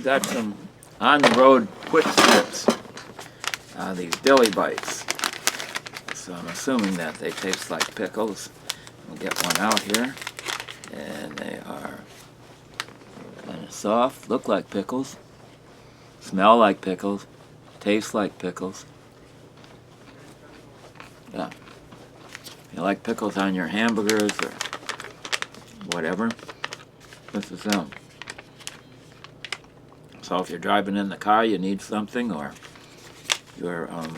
got some on-the-road quick snacks. These Pickle Bites. So I'm assuming that they taste like pickles. We'll get one out here. And they are kind of soft, look like pickles, smell like pickles, taste like pickles. Yeah. If you like pickles on your hamburgers or whatever, this is them. So if you're driving in the car, you need something, or you're out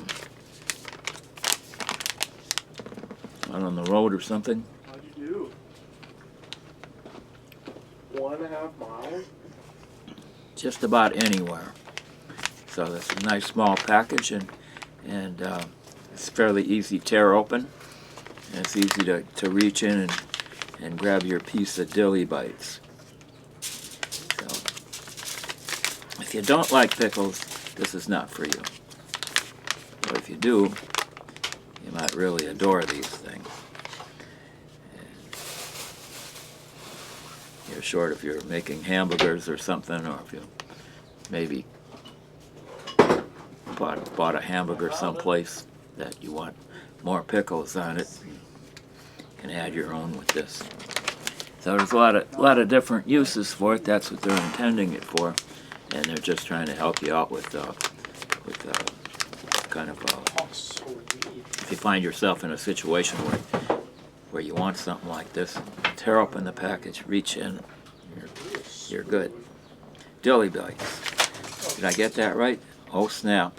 on the road or something. How'd you do? 1.5 miles? Just about anywhere. So that's a nice small package, and it's fairly easy to tear open. And it's easy to reach in and grab your piece of Pickle Bites. So if you don't like pickles, this is not for you. But if you do, you might really adore these things. And you're short if you're making hamburgers or something, or if you maybe bought a hamburger someplace that you want more pickles on it, you can add your own with this. So there's a lot of different uses for it. That's what they're intending it for, and they're just trying to help you out with kind of if you find yourself in a situation where you want something like this, tear open the package, reach in, you're good. Pickle Bites. Did I get that right? Oh snap.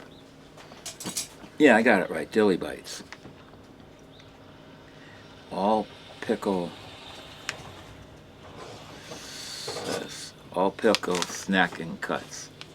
Yeah, I got it right. Pickle Bites. All pickle snacking cuts.